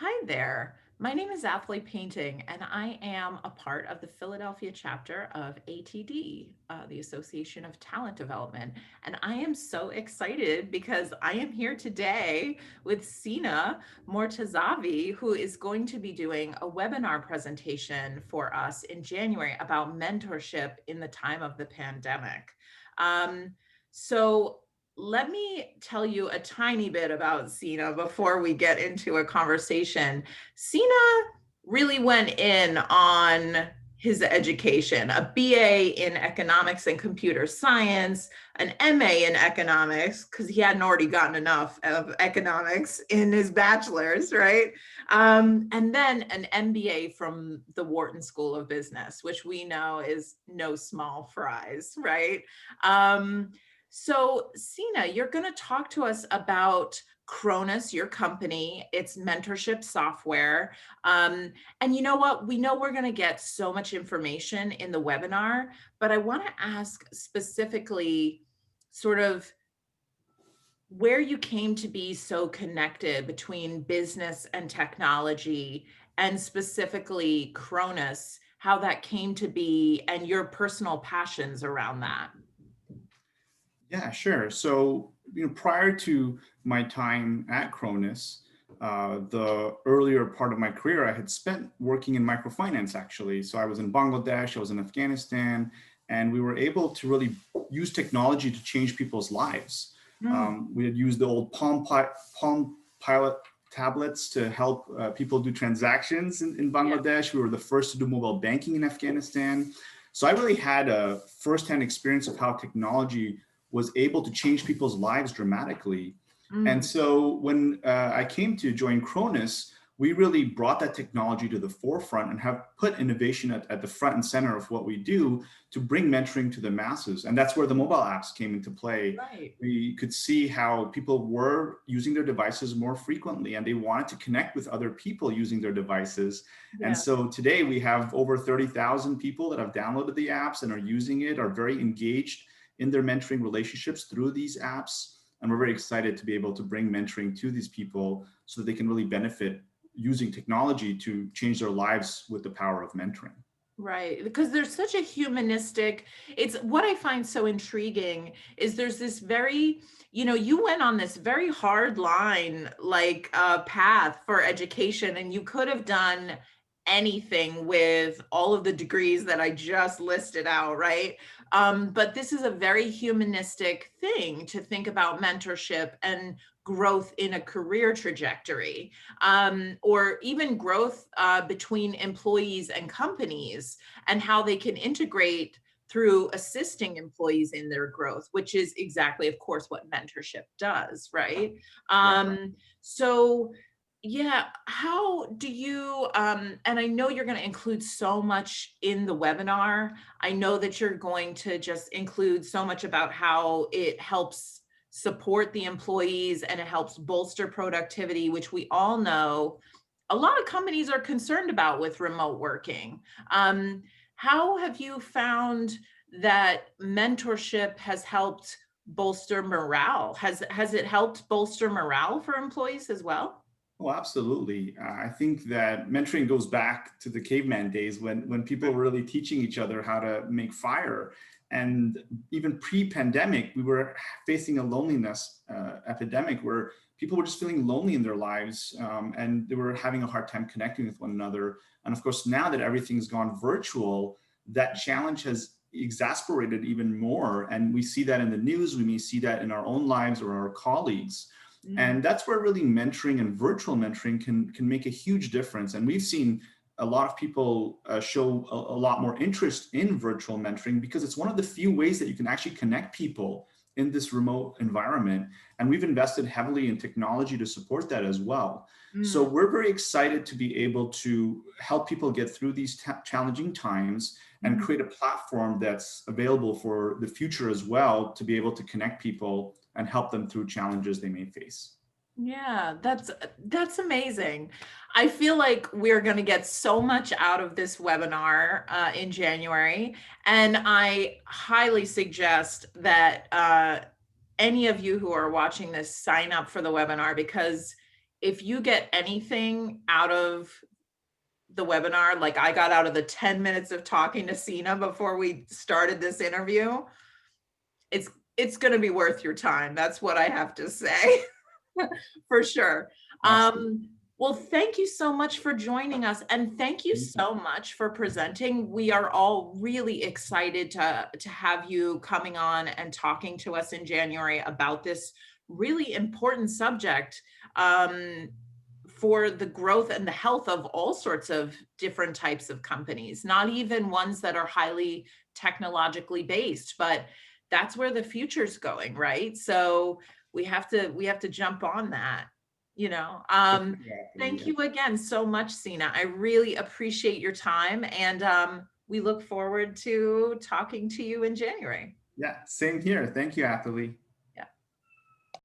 Hi there. My name is Athley Painting, and I am a part of the Philadelphia chapter of ATD, the Association of Talent Development. And I am so excited because I am here today with Seena Mortazavi, who is going to be doing a webinar presentation for us in January about mentorship in the time of the pandemic. Um, so let me tell you a tiny bit about Seena before we get into a conversation. Seena really went in on his education, a BA in economics and computer science, an MA in economics, because he hadn't already gotten enough of economics in his bachelor's, right? And then an MBA from the Wharton School of Business, which we know is no small fries, right? So, Seena, you're going to talk to us about Chronus, your company, its mentorship software. And you know what? We know we're going to get so much information in the webinar, but I want to ask specifically sort of where you came to be so connected between business and technology, and specifically Chronus, how that came to be, and your personal passions around that. Yeah, sure. So, prior to my time at Chronus, the earlier part of my career, I had spent working in microfinance actually. So I was in Bangladesh, I was in Afghanistan, and we were able to really use technology to change people's lives. Mm, We had used the old Palm Pilot tablets to help people do transactions in yeah. Bangladesh. We were the first to do mobile banking in Afghanistan. So I really had a firsthand experience of how technology was able to change people's lives dramatically. And Mm. so when I came to join Chronus, we really brought that technology to the forefront and have put innovation at the front and center of what we do to bring mentoring to the masses. And that's where the mobile apps came into play. Right. We could see how people were using their devices more frequently and they wanted to connect with other people using their devices. And Yeah. so today we have over 30,000 people that have downloaded the apps and are using it, are very engaged in their mentoring relationships through these apps. And we're very excited to be able to bring mentoring to these people so that they can really benefit using technology to change their lives with the power of mentoring. Right. Because there's such a humanistic, it's what I find so intriguing is there's this very, you went on this very hard line, like path for education, and you could have done anything with all of the degrees that I just listed out, right? But this is a very humanistic thing to think about mentorship and growth in a career trajectory, or even growth between employees and companies, and how they can integrate through assisting employees in their growth, which is exactly, of course, what mentorship does, right? Right. So, yeah, how do you, and I know you're going to include so much in the webinar. I know that you're going to just include so much about how it helps support the employees and it helps bolster productivity, which we all know a lot of companies are concerned about with remote working. Um, how have you found that mentorship has helped bolster morale? Has it helped bolster morale for employees as well? Oh, absolutely. I think that mentoring goes back to the caveman days when people were really teaching each other how to make fire. And even pre-pandemic, we were facing a loneliness epidemic where people were just feeling lonely in their lives, and they were having a hard time connecting with one another. And of course, now that everything's gone virtual, that challenge has exasperated even more. And we see that in the news, we may see that in our own lives or our colleagues. Mm, And that's where really mentoring and virtual mentoring can make a huge difference. And we've seen a lot of people show a lot more interest in virtual mentoring because it's one of the few ways that you can actually connect people in this remote environment. And we've invested heavily in technology to support that as well. So mm, we're very excited to be able to help people get through these challenging times and mm. create a platform that's available for the future as well to be able to connect people and help them through challenges they may face. Yeah, that's amazing. I feel like we're going to get so much out of this webinar in January, and I highly suggest that any of you who are watching this sign up for the webinar because if you get anything out of the webinar, like I got out of the 10 minutes of talking to Seena before we started this interview, it's it's going to be worth your time. That's what I have to say. For sure. Absolutely. Well, thank you so much for joining us, and thank you so much for presenting. We are all really excited to have you coming on and talking to us in January about this really important subject, for the growth and the health of all sorts of different types of companies, not even ones that are highly technologically based, but that's where the future's going, right? So we have to jump on that, you know. Exactly. Thank Yeah. you again so much, Seena. I really appreciate your time, and we look forward to talking to you in January. Yeah. Same here. Thank you, Athalie.